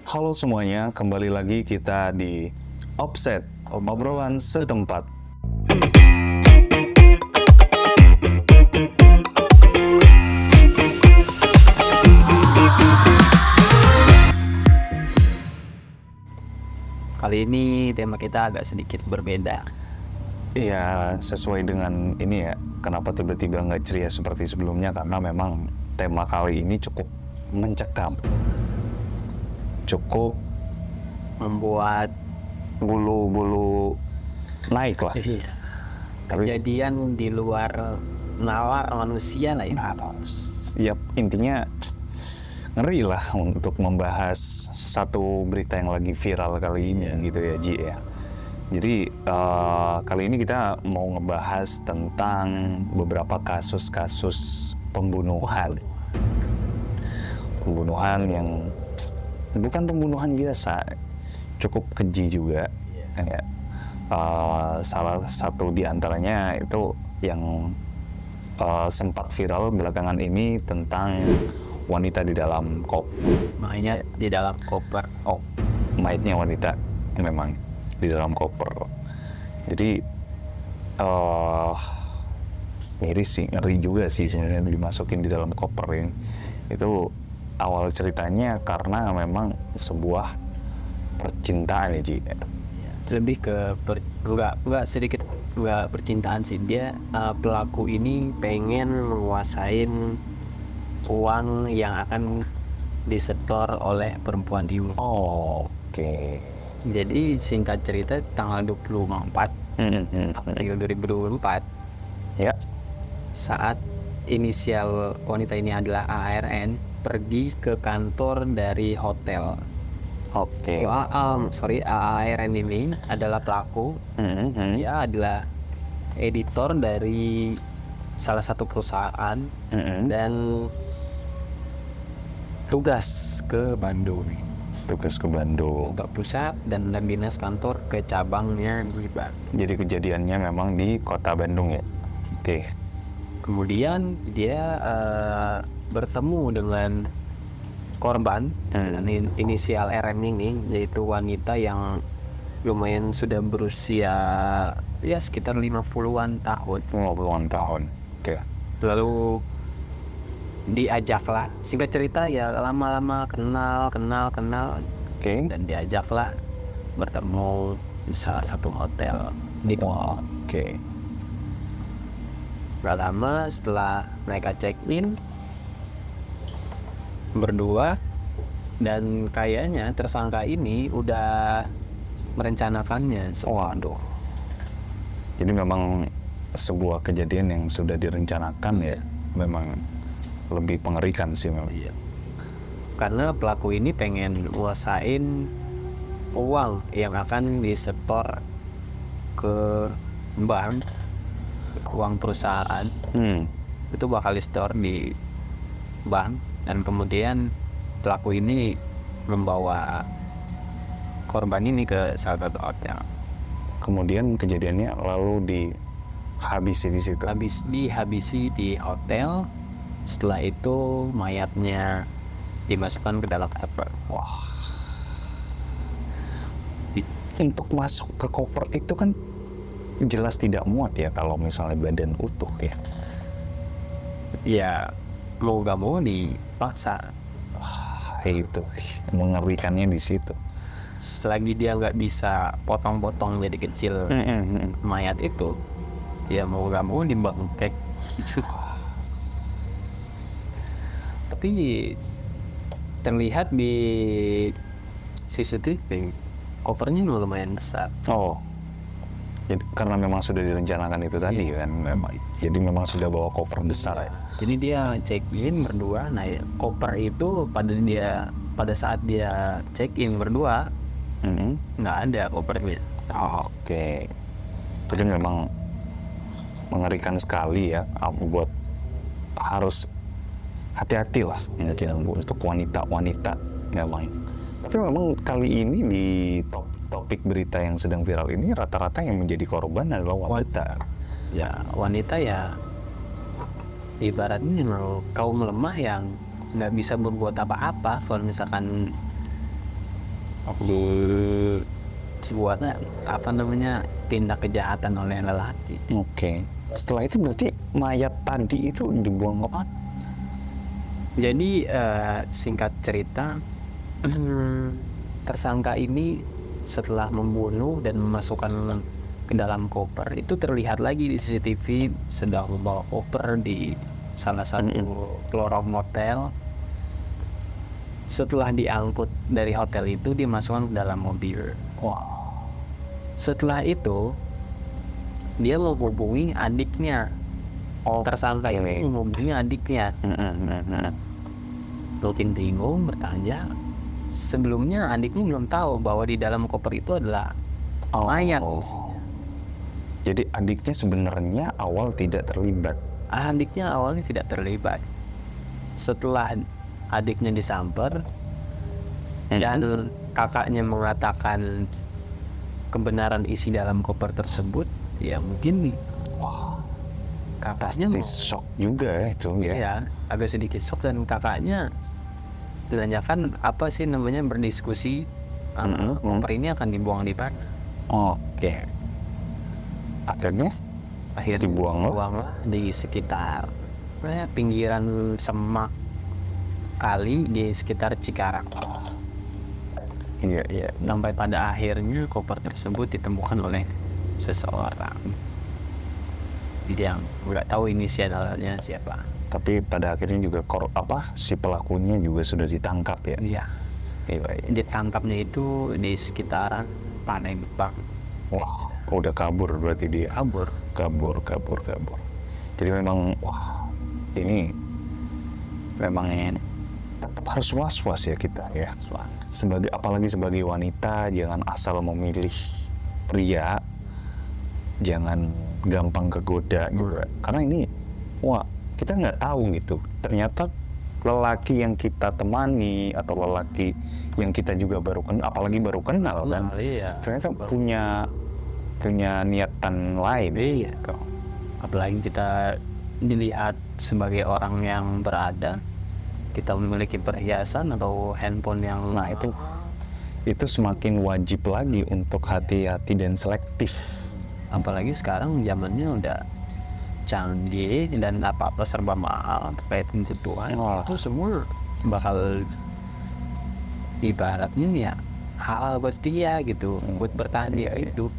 Halo semuanya, kembali lagi kita di Offset, obrolan setempat. Kali ini tema kita agak sedikit berbeda. Iya, sesuai dengan ini ya, kenapa tiba-tiba nggak ceria seperti sebelumnya, karena memang tema kali ini cukup mencekam. Cukup Membuat bulu-bulu naik lah. kejadian di luar nalar manusia lah ya. Ya, intinya ngeri lah untuk membahas satu berita yang lagi viral kali ini gitu ya, Ji ya. Jadi kali ini kita mau ngebahas tentang beberapa kasus-kasus pembunuhan yang bukan pembunuhan biasa, cukup keji juga. Ya. Salah satu di antaranya itu yang sempat viral belakangan ini tentang wanita di dalam Makanya di dalam koper. mayatnya wanita memang di dalam koper. Jadi miris sih, ngeri juga sih sebenarnya dimasukin di dalam koper ini. Itu awal ceritanya karena memang sebuah percintaan ya, Ji. Lebih ke enggak sedikit enggak percintaan sih. Dia pelaku ini pengen menguasain uang yang akan disetor oleh perempuan itu. Oke. Jadi singkat cerita tanggal 24 April 2024 Ya. saat inisial wanita ini adalah ARN pergi ke kantor dari hotel. Oke. ARN ini adalah pelaku. Dia adalah editor dari salah satu perusahaan dan tugas ke Bandung untuk pusat dan dinas kantor ke cabangnya di Bandung. Jadi kejadiannya memang di kota Bandung ya. Oke. Kemudian dia bertemu dengan korban dengan inisial RM ini, yaitu wanita yang lumayan sudah berusia ya sekitar 50-an tahun. 50-an tahun. Oke. Lalu diajaklah, singkat cerita ya, lama-lama kenal Oke. dan diajaklah bertemu di salah satu hotel di Oke. Gak lama setelah mereka check-in berdua, dan kayaknya tersangka ini udah merencanakannya. Waduh. Jadi memang sebuah kejadian yang sudah direncanakan ya. Memang lebih mengerikan sih memang. Iya. Karena pelaku ini pengen nguasain uang yang akan disetor ke bank, uang perusahaan. Itu bakal disetor di bank, dan kemudian pelaku ini membawa korban ini ke salah satu hotel. Kemudian kejadiannya lalu dihabisi di situ. Dihabisi di hotel. Setelah itu mayatnya dimasukkan ke dalam koper. Wah. Untuk masuk ke koper itu kan jelas tidak muat ya kalau misalnya badan utuh ya. Ya mau gak mau dipaksa. Itu mengerikannya di situ. Selagi dia nggak bisa potong-potong jadi kecil mayat itu, ya mau gak mau dibengkek. Tapi terlihat di CCTV kopernya lumayan besar. Jadi karena memang sudah direncanakan itu tadi kan memang. Jadi memang sudah bawa koper besar. Jadi dia check-in berdua. Nah, koper itu pada saat dia check-in berdua nggak ada kopernya. Oke. Jadi memang mengerikan sekali ya. Buat harus hati-hati lah mungkin untuk wanita-wanita memang. Tapi memang kali ini di topik berita yang sedang viral ini rata-rata yang menjadi korban adalah wanita. Ya wanita ya ibaratnya kaum lemah yang nggak bisa berbuat apa-apa kalau misalkan di sebuah apa namanya tindak kejahatan oleh lelaki. Oke. Setelah itu berarti mayat tadi itu dibuang ke mana? Jadi singkat cerita, tersangka ini setelah membunuh dan memasukkan ke dalam koper, itu terlihat lagi di CCTV sedang membawa koper di salah satu lorong hotel. Setelah diangkut dari hotel itu, dimasukkan ke dalam mobil. Wah. Setelah itu dia menghubungi adiknya. Tersangka ini menghubungi adiknya. Rutin bingung bertanya. Sebelumnya adiknya belum tahu bahwa di dalam koper itu adalah mayat isinya. Jadi adiknya sebenarnya awal tidak terlibat. Adiknya awalnya tidak terlibat. Setelah adiknya disamper dan kakaknya mengatakan kebenaran isi dalam koper tersebut, ya mungkin kakaknya Pasti shock juga itu ya. ya agak sedikit shock, dan kakaknya ditanyakan apa sih namanya berdiskusi koper ini akan dibuang di mana. Oke. Akhirnya Dibuanglah di sekitar pinggiran semak kali di sekitar Cikarang. Iya. Sampai pada akhirnya koper tersebut ditemukan oleh seseorang yang nggak tahu inisialnya siapa. Tapi pada akhirnya juga si pelakunya juga sudah ditangkap ya. Iya. Iya. Ditangkapnya itu di sekitaran Palembang. Wah, udah kabur berarti dia. Kabur. Jadi memang ini memang tetap harus was-was ya kita ya. Apalagi sebagai wanita, jangan asal memilih pria, jangan gampang kegoda juga. Karena ini, kita nggak tahu gitu. Ternyata lelaki yang kita temani atau lelaki yang kita juga baru kenal, apalagi baru kenal kan, ternyata punya niatan lain. Iya, apalagi kita dilihat sebagai orang yang berada, kita memiliki perhiasan atau handphone yang itu semakin wajib lagi untuk hati-hati dan selektif. Apalagi sekarang zamannya udah canggih dan apa-apa serba mahal terkait sentuhan. Itu semua bakal ibaratnya ya halal buat dia gitu, buat bertahan dia hidup.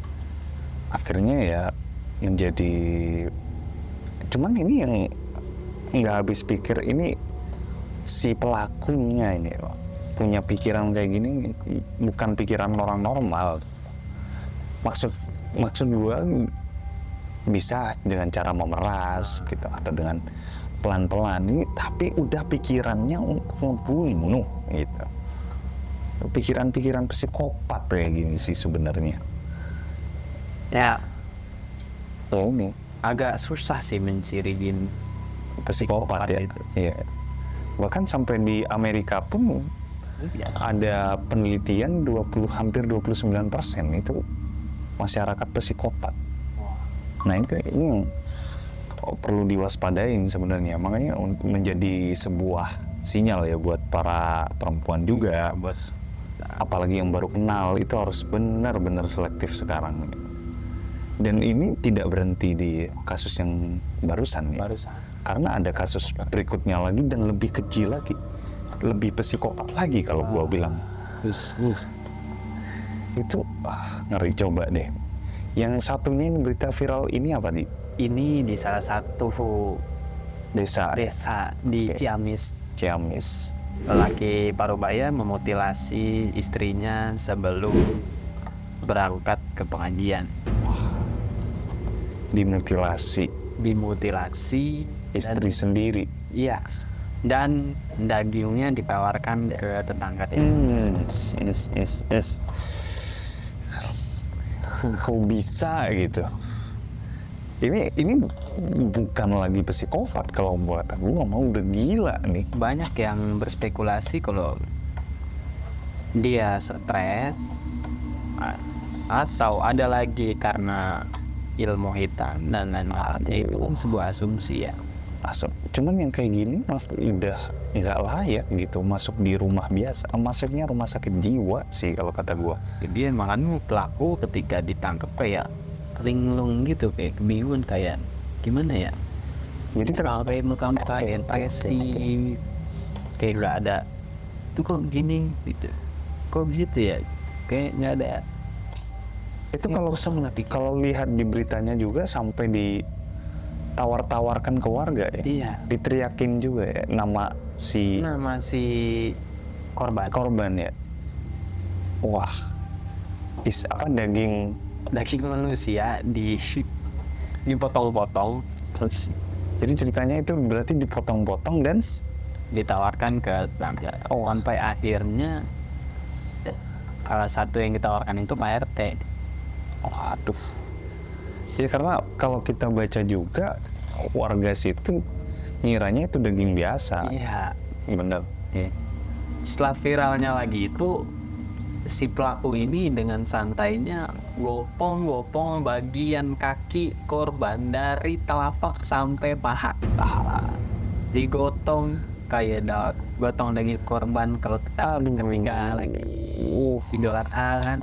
Akhirnya ya menjadi, cuman ini yang nggak habis pikir ini si pelakunya ini punya pikiran kayak gini, bukan pikiran orang normal. Maksud gue bisa dengan cara memeras gitu atau dengan pelan-pelan ini, tapi udah pikirannya untuk membunuh gitu. Pikiran-pikiran psikopat kayak gini sih sebenarnya. Ya, ini agak susah sih menciriin psikopat ya. itu. Iya. Bahkan sampai di Amerika pun ada penelitian hampir 29% itu masyarakat psikopat. Nah ini yang perlu diwaspadain sebenarnya. Makanya menjadi sebuah sinyal ya buat para perempuan juga. Apalagi yang baru kenal itu harus benar-benar selektif sekarang. Dan ini tidak berhenti di kasus yang barusan ya. Karena ada kasus berikutnya lagi dan lebih kecil lagi. Lebih psikopat lagi kalau gua bilang. Itu ngeri, coba deh. Yang satunya ini berita viral ini apa nih? Ini di salah satu Desa di Ciamis. Lelaki Parubaya memutilasi istrinya sebelum berangkat ke pengajian. Dimutilasi istri sendiri. Iya. Dan dagingnya ditawarkan ke tetangga. Yes. Kok bisa gitu? Ini bukan lagi psikopat kalau buat aku, mau udah gila nih. Banyak yang berspekulasi kalau dia stres atau ada lagi karena ilmu hitam dan lain-lain. Itu kan sebuah asumsi ya. Cuman yang kayak gini udah nggak layak gitu masuk di rumah biasa, masuknya rumah sakit jiwa sih kalau kata gua. Jadi makanya pelaku ketika ditangkap kayak linglung gitu, kayak kebingungan, kayak gimana ya, Jadi kayak muka-muka depresi, kayak nggak ada itu kok gini gitu, kok gitu ya, kayak nggak ada. itu Ya, kalau kosong lah dikit. kalau lihat di beritanya juga sampai ditawar-tawarkan ke warga ya. Iya. Diteriakin juga ya nama si Nama si korban ya. Wah. Daging. daging manusia dipotong-potong terus Jadi ceritanya itu berarti dipotong-potong dan ditawarkan ke pelanggan. Sampai akhirnya salah satu yang ditawarkan itu Pak RT. waduh. Ya karena kalau kita baca juga warga situ ngiranya itu daging biasa. Iya. Bener. Setelah viralnya lagi itu, si pelaku ini dengan santainya gopong bagian kaki korban dari telapak sampai paha. Digotong kayak gotong daging korban kalau kita ketiga lagi. Video kan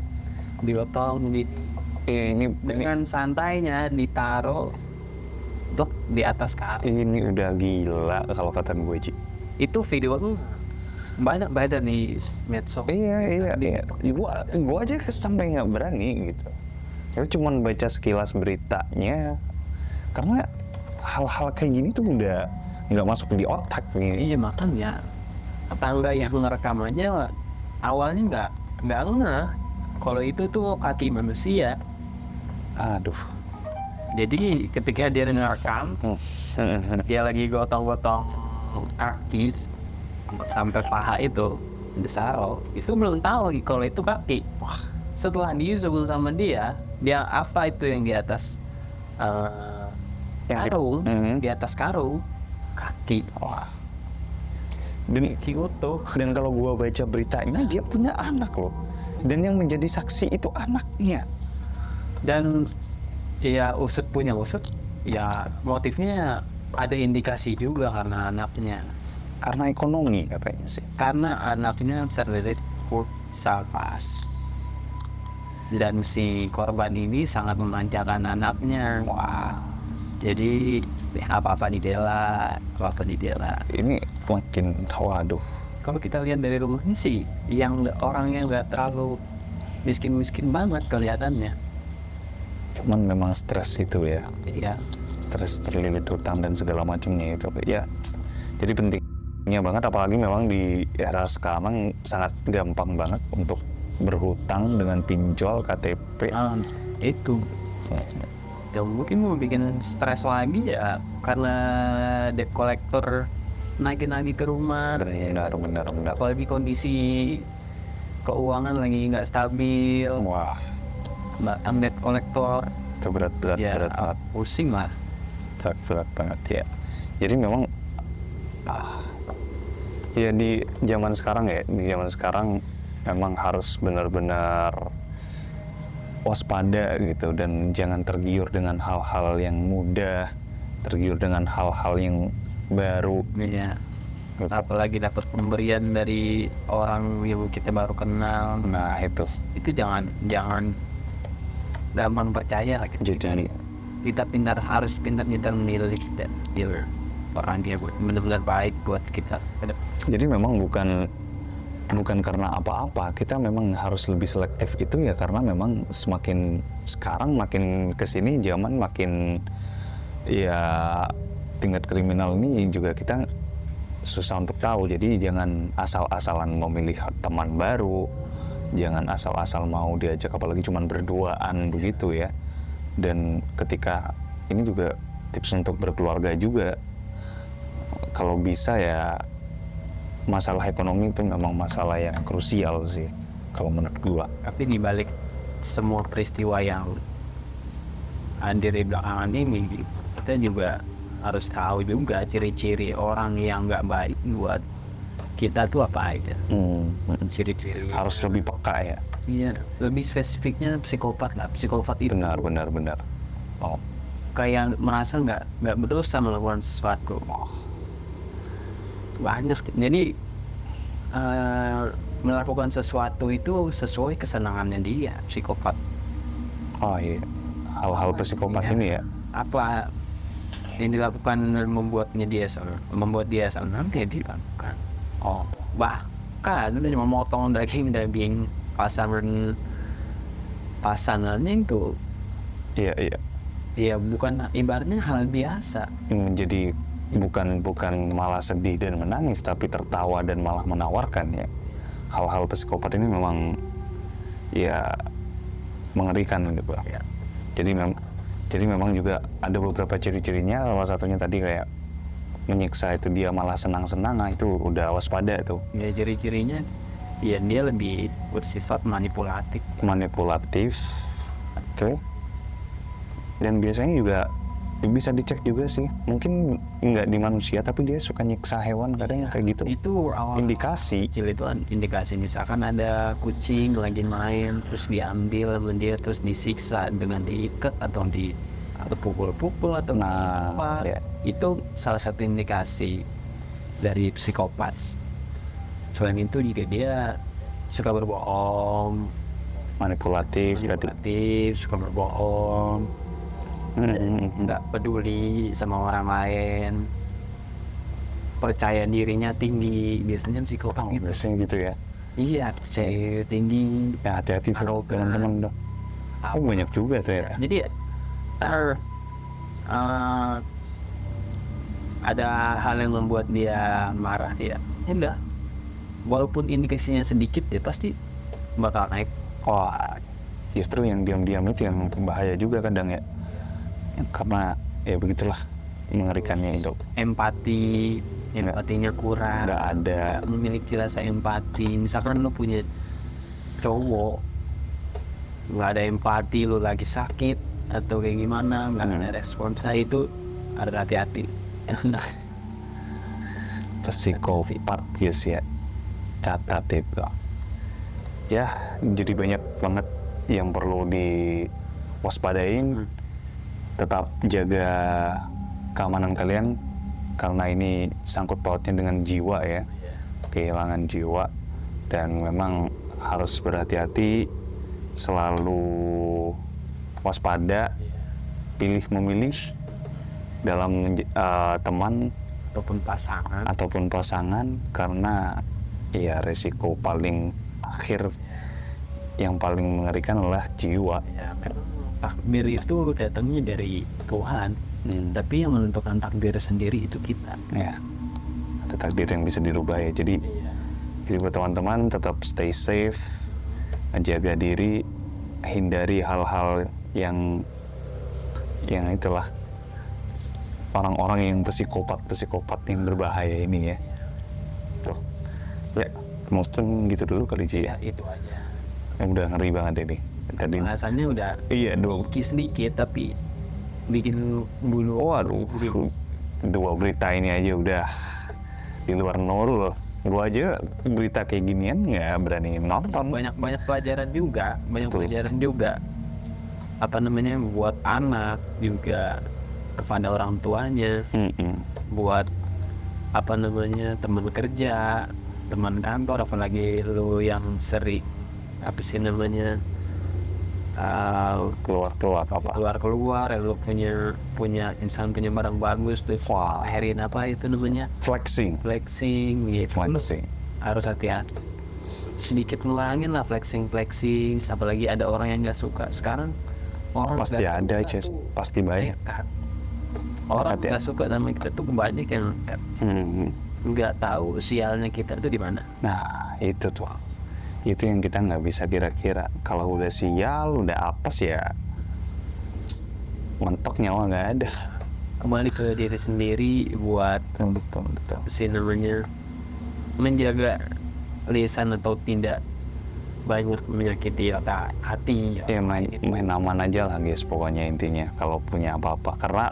digotong Ini dengan santainya ditaruh di atas karung. ini udah gila kalau kata gue, Ci. Itu video tuh banyak banget nih medsos. Iya. Gua aja sampai nggak berani gitu. Aku cuman baca sekilas beritanya, karena hal-hal kayak gini tuh udah nggak masuk di otak nih. Iya, makanya tetangga yang ngerekam aja awalnya nggak ngeh kalau itu tuh kaki manusia. Aduh. Jadi ketika dia ngerekam, dia lagi gotong-gotong kaki sampai paha itu ditaruh, itu belum tahu kalau itu kaki. Setelah di zoom sama dia apa itu yang di atas karung, di atas karung kaki. Dan Kaki utuh. Dan kalau gua baca beritanya, dia punya anak loh. Dan yang menjadi saksi itu anaknya. Dan ya punya usut, ya motifnya ada indikasi juga karena anaknya. Karena ekonomi katanya sih. Karena anaknya terlilit salpas. Dan si korban ini sangat memanjakan anaknya. Jadi apa-apa dibela. Ini makin waduh. Kalau kita lihat dari rumahnya sih, yang orangnya nggak terlalu miskin-miskin banget kelihatannya. Cuman memang stres itu ya. Iya. Stres terlilit hutang dan segala macamnya itu. Ya. Jadi pentingnya banget, apalagi memang di era sekarang sangat gampang banget untuk berhutang dengan pinjol, KTP. Itu. Ya, mungkin mau bikin stres lagi ya karena debt collector naikin lagi ke rumah. Benar. Apalagi kondisi keuangan lagi nggak stabil. Wah, Bahkan debt collector. itu berat Ya, banget. pusing lah. Berat banget ya. Jadi memang ya di zaman sekarang memang harus benar-benar waspada gitu, dan jangan tergiur dengan hal-hal yang mudah, tergiur dengan hal-hal yang baru. Iya. Apalagi dapat pemberian dari orang yang kita baru kenal. Nah itu Jangan gampang percaya lah. jadi Kita harus pintar menilai dia orang dia benar-benar baik buat kita. jadi memang bukan karena apa-apa, kita memang harus lebih selektif itu ya, karena memang semakin sekarang makin kesini zaman makin ya tingkat kriminal ini juga kita susah untuk tahu. Jadi jangan asal-asalan memilih teman baru, jangan asal-asal mau diajak, apalagi cuma berduaan begitu ya. Dan ketika ini juga tips untuk berkeluarga juga, kalau bisa ya masalah ekonomi itu memang masalah yang krusial sih kalau menurut gua. Tapi di balik semua peristiwa yang hadir di belakangan ini, kita juga harus tahu juga ciri-ciri orang yang nggak baik buat kita tuh apa aja. Ciri-ciri Harus lebih peka ya. Iya, lebih spesifiknya psikopat lah. Psikopat itu Benar. kayak merasa nggak berdosa melakukan sesuatu. banyak. Jadi melakukan sesuatu itu sesuai kesenangannya dia, psikopat. Oh iya, hal-hal psikopat Iya. ini ya. Apa yang dilakukan membuat dia senang ya dilakukan. Oh, bahkan udah cuma motong daging pasangannya itu Iya, iya. ya bukan ibaratnya hal biasa. Menjadi bukan malah sedih dan menangis, tapi tertawa dan malah menawarkan ya. Hal-hal psikopat ini memang ya mengerikan gitu. Ya. Jadi memang juga ada beberapa ciri-cirinya. Salah satunya tadi kayak menyiksa itu dia malah senang-senang, nah itu udah waspada itu. Ya ciri-cirinya ya dia lebih bersifat manipulatif. Oke. Dan biasanya juga bisa dicek juga sih, mungkin nggak di manusia tapi dia suka nyiksa hewan kadang kayak gitu. Itu awal Indikasi. kecil itu kan indikasi, misalkan ada kucing lagi main terus diambil sama dia terus disiksa dengan diikat atau pukul-pukul atau Nah, apa. ya. Itu salah satu indikasi dari psikopat. Selain itu juga dia suka berbohong, Manipulatif tadi. suka berbohong, nggak peduli sama orang lain, percaya dirinya tinggi, biasanya psikopat gitu. Biasanya gitu ya. Iya, percaya tinggi. Ya hati-hati tuh Arogan. teman-teman dong. Oh, banyak juga ternyata. Jadi ada hal yang membuat dia marah, ya udah, walaupun indikasinya sedikit dia pasti bakal naik. Wah, justru yang diam-diam itu yang bahaya juga kadang ya. Karena ya begitulah mengerikannya itu. Empatinya kurang, Nggak ada. nggak memiliki rasa empati. Misalkan lo punya cowok nggak ada empati, lo lagi sakit atau kayak gimana, nggak ada respon, itu harus hati-hati. Psikopat guys ya. Catat itu. Ya, jadi banyak banget yang perlu diwaspadain. Tetap jaga keamanan kalian karena ini sangkut pautnya dengan jiwa ya, kehilangan jiwa, dan memang harus berhati-hati, selalu waspada, pilih memilih dalam teman ataupun pasangan karena ya resiko paling akhir yang paling mengerikan adalah jiwa. Ya, memang takdir itu datangnya dari Tuhan, tapi yang menentukan takdir sendiri itu kita. Ya, ada takdir yang bisa dirubah ya. Jadi buat teman-teman tetap stay safe, jaga diri, hindari hal-hal yang itulah orang-orang yang psikopat yang berbahaya ini ya. Tuh, ya mungkin gitu dulu kali Ci ya. Itu aja. Udah ngeri banget ini. Tadi Bahasannya udah iya sedikit tapi bikin bulu. Waduh, dua berita ini aja udah di luar Noru loh. Gua aja berita kayak ginian nggak berani nonton. Banyak pelajaran juga, Betul. apa namanya, buat anak juga, kepada orang tuanya, buat apa namanya, teman kerja, teman kantor, apalagi lu yang sering apa sih namanya, keluar yang lu punya insan, punya barang bagus tuh, akhirnya apa itu namanya, Flexing gitu. Harus hati-hati, sedikit ngurangin lah flexing, apalagi ada orang yang nggak suka. Sekarang orang pasti nggak ada suka Ces, tuh pasti banyak. nekat. Orang Hati-hati. nggak suka sama kita tuh banyak yang nekat. Nggak tahu sialnya kita tuh di mana. Nah itu tuh, itu yang kita nggak bisa kira-kira. Kalau udah sial, udah apes ya mentok nyawa nggak ada. Kembali ke diri sendiri, buat Betul. sih namanya, menjaga lisan atau tidak banyak menyakiti hati. Ya main aman aja lah guys, pokoknya intinya kalau punya apa-apa. Karena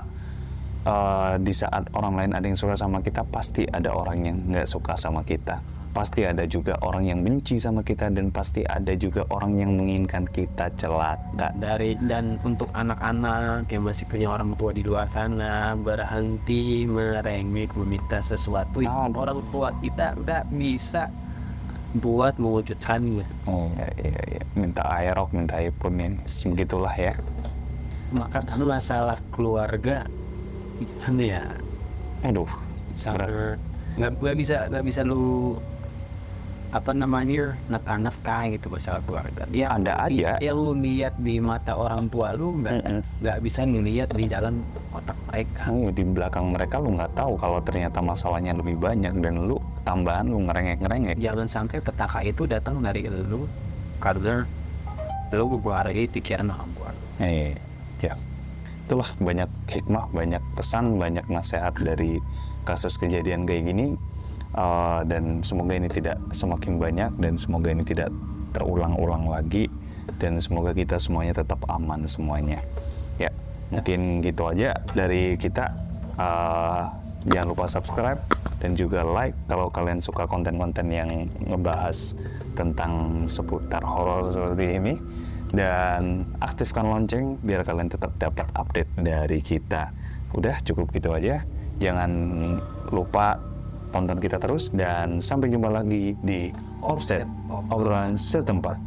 di saat orang lain ada yang suka sama kita, pasti ada orang yang nggak suka sama kita. pasti ada juga orang yang benci sama kita, dan pasti ada juga orang yang menginginkan kita celaka. Dan untuk anak-anak yang masih punya orang tua di luar sana, berhenti merengek meminta sesuatu yang orang tua kita nggak bisa buat mewujudkannya. Iya. Minta aerok, minta iPhone, begitulah ya. Maka masalah keluarga kan ya Aduh, sangat nggak bisa lu nafkah gitu masalah keluarga. Ya ada aja. yang lu lihat di mata orang tua lu nggak bisa ngelihat di dalam otak mereka. Di belakang mereka lu nggak tahu kalau ternyata masalahnya lebih banyak, dan lu tambahan lu ngerengek. Jangan sampai petaka itu datang dari lu karena lu mempengaruhi pikiran orang tua. Ya, itulah banyak hikmah, banyak pesan, banyak nasihat dari kasus kejadian kayak gini. Dan semoga ini tidak semakin banyak, dan semoga ini tidak terulang-ulang lagi, dan semoga kita semuanya tetap aman semuanya. Ya, mungkin gitu aja dari kita. Jangan lupa subscribe dan juga like kalau kalian suka konten-konten yang ngebahas tentang seputar horor seperti ini, dan aktifkan lonceng biar kalian tetap dapat update dari kita. Udah cukup gitu aja. Jangan lupa tonton kita terus, dan sampai jumpa lagi di Offset, obrolan setempat.